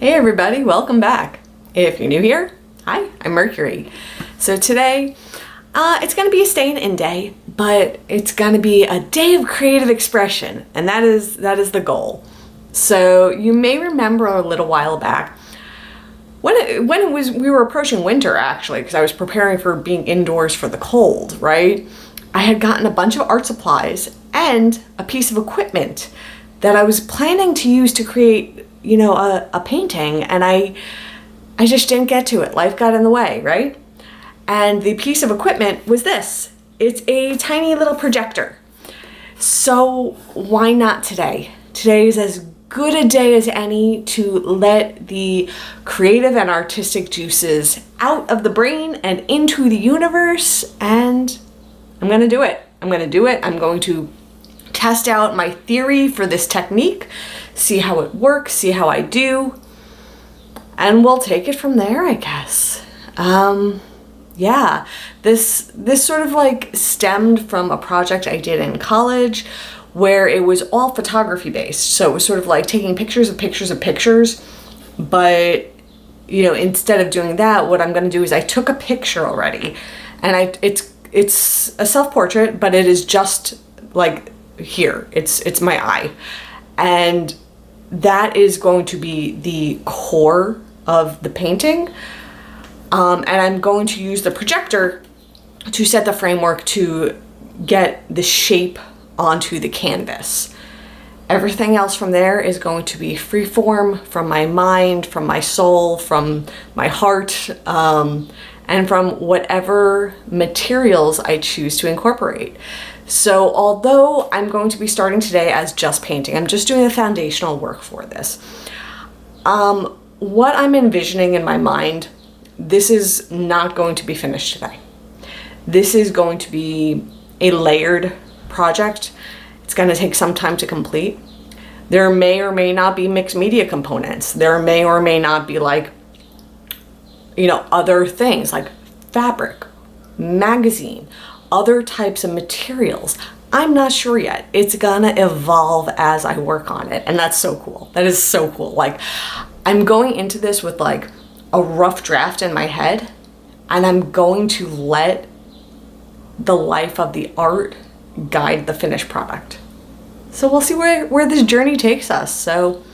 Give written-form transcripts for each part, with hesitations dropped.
Hey everybody, welcome back. If you're new here, hi, I'm Mercury. So today, it's gonna be a stay-in day, but it's gonna be a day of creative expression, and that is the goal. So you may remember a little while back, we were approaching winter actually, because I was preparing for being indoors for the cold, right? I had gotten a bunch of art supplies and a piece of equipment that I was planning to use to create a painting, and I just didn't get to it. Life got in the way, right? And the piece of equipment was this. It's a tiny little projector. So why not today? Today is as good a day as any to let the creative and artistic juices out of the brain and into the universe, and I'm gonna do it. I'm going to test out my theory for this technique, see how it works, see how I do, and we'll take it from there, I guess. Yeah, this sort of like stemmed from a project I did in college where it was all photography based. So it was sort of like taking pictures of pictures of pictures, but instead of doing that, what I'm gonna do is I took a picture already, and it's a self-portrait, but it is just like here, it's my eye, and that is going to be the core of the painting, and I'm going to use the projector to set the framework to get the shape onto the canvas. Everything else from there is going to be free form from my mind, from my soul, from my heart, and from whatever materials I choose to incorporate. So although I'm going to be starting today as just painting, I'm just doing the foundational work for this. What I'm envisioning in my mind, this is not going to be finished today. This is going to be a layered project. It's going to take some time to complete. There may or may not be mixed media components. There may or may not be other things like fabric, magazine, other types of materials. I'm not sure yet. It's gonna evolve as I work on it, and that's so cool. That is so cool. Like, I'm going into this with like a rough draft in my head, and I'm going to let the life of the art guide the finished product. So we'll see where this journey takes us. So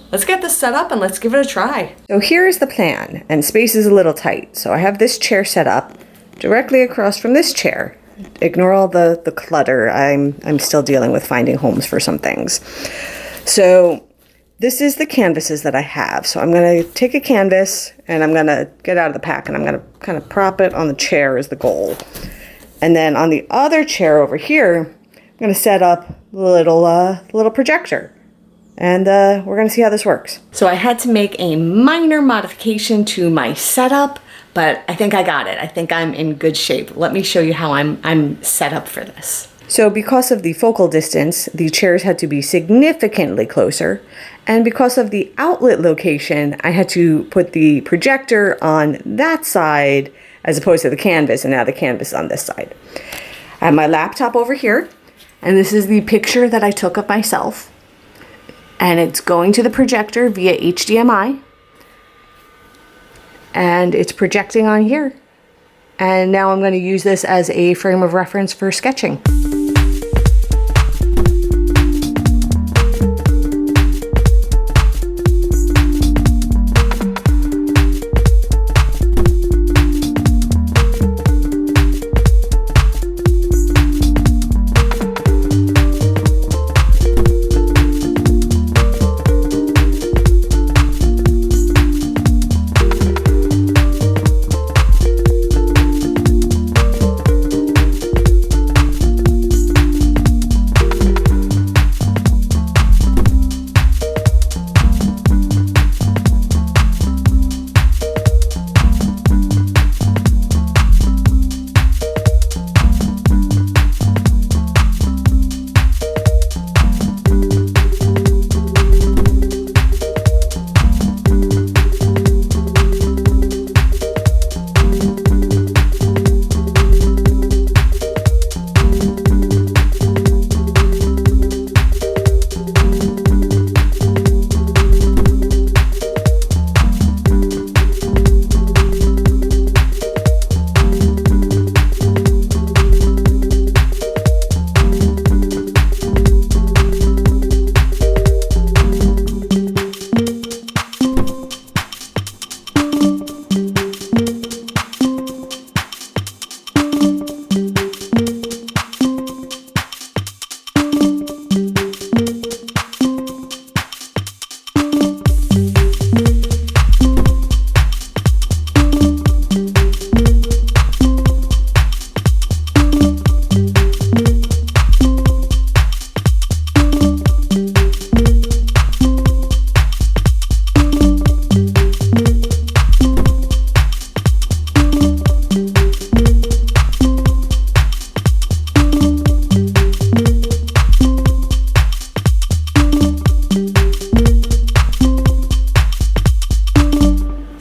let's get this set up and let's give it a try. So here's the plan, and space is a little tight. So I have this chair set up directly across from this chair. Ignore all the clutter. I'm still dealing with finding homes for some things. So this is the canvases that I have. So I'm gonna take a canvas and I'm gonna get out of the pack and I'm gonna kind of prop it on the chair as the goal. And then on the other chair over here, I'm gonna set up a little projector. And we're gonna see how this works. So I had to make a minor modification to my setup, but I think I got it. I think I'm in good shape. Let me show you how I'm set up for this. So because of the focal distance, the chairs had to be significantly closer. And because of the outlet location, I had to put the projector on that side as opposed to the canvas, and now the canvas is on this side. I have my laptop over here, and this is the picture that I took of myself. And it's going to the projector via HDMI. And it's projecting on here. And now I'm going to use this as a frame of reference for sketching.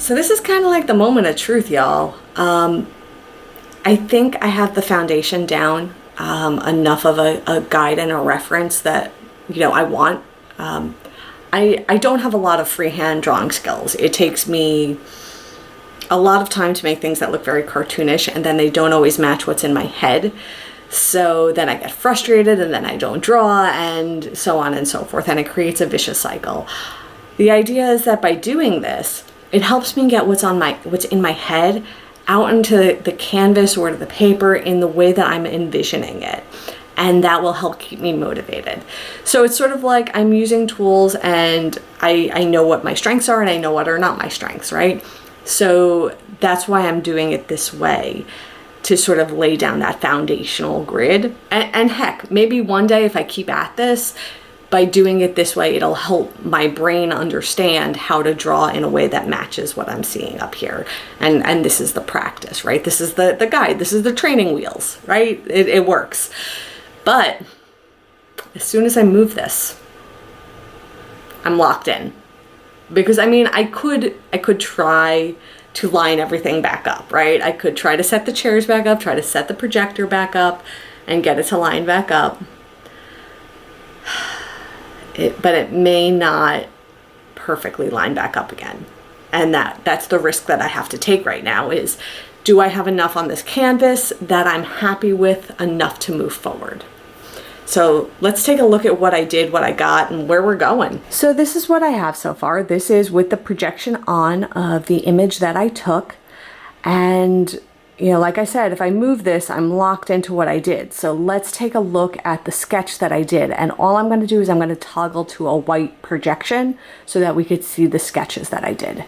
So this is kind of like the moment of truth, y'all. I think I have the foundation down, enough of a guide and a reference that, you know, I want. I don't have a lot of freehand drawing skills. It takes me a lot of time to make things that look very cartoonish, and then they don't always match what's in my head. So then I get frustrated, and then I don't draw, and so on and so forth, and it creates a vicious cycle. The idea is that by doing this, it helps me get what's in my head out into the canvas or to the paper in the way that I'm envisioning it. And that will help keep me motivated. So it's sort of like I'm using tools, and I know what my strengths are and I know what are not my strengths, right? So that's why I'm doing it this way, to sort of lay down that foundational grid. And heck, maybe one day if I keep at this, by doing it this way, it'll help my brain understand how to draw in a way that matches what I'm seeing up here. And this is the practice, right? This is the guide. This is the training wheels, right? It works. But as soon as I move this, I'm locked in. Because I mean, I could try to line everything back up, right? I could try to set the chairs back up, try to set the projector back up, and get it to line back up. But it may not perfectly line back up again. And that's the risk that I have to take right now is, do I have enough on this canvas that I'm happy with enough to move forward? So let's take a look at what I did, what I got, and where we're going. So this is what I have so far. This is with the projection on of the image that I took. And, you know, like I said, if I move this, I'm locked into what I did. So let's take a look at the sketch that I did. And all I'm going to do is I'm going to toggle to a white projection so that we could see the sketches that I did.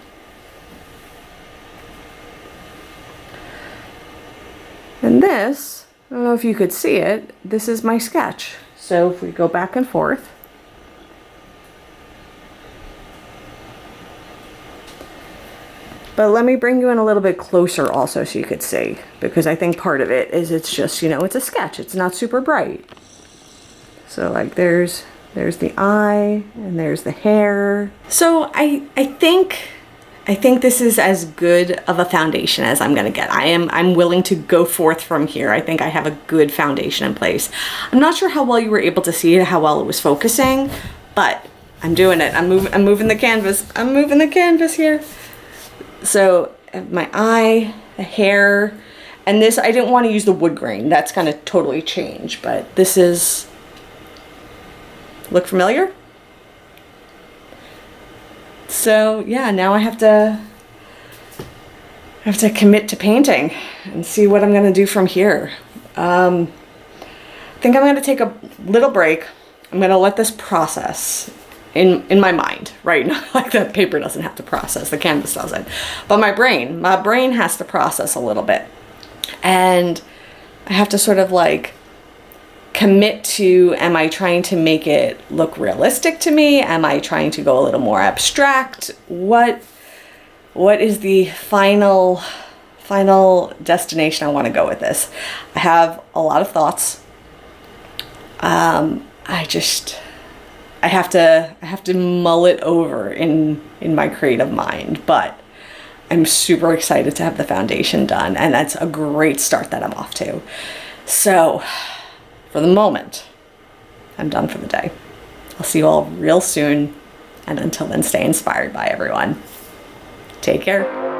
And this, I don't know if you could see it, this is my sketch. So if we go back and forth, but let me bring you in a little bit closer also so you could see, because I think part of it is it's just, you know, it's a sketch. It's not super bright. So like there's the eye and there's the hair. So I think this is as good of a foundation as I'm gonna get. I'm willing to go forth from here. I think I have a good foundation in place. I'm not sure how well you were able to see it, how well it was focusing, but I'm doing it. I'm moving the canvas. I'm moving the canvas here. So my eye, the hair, and this, I didn't want to use the wood grain. That's gonna totally change, but this is, look familiar? So yeah, now I have to commit to painting and see what I'm gonna do from here. I think I'm gonna take a little break. I'm gonna let this process in my mind, right? Not like the paper doesn't have to process, the canvas doesn't. But my brain has to process a little bit. And I have to sort of like commit to, am I trying to make it look realistic to me? Am I trying to go a little more abstract? What is the final destination I want to go with this? I have a lot of thoughts. I have to mull it over in my creative mind, but I'm super excited to have the foundation done, and that's a great start that I'm off to. So for the moment, I'm done for the day. I'll see you all real soon, and until then, stay inspired by everyone. Take care.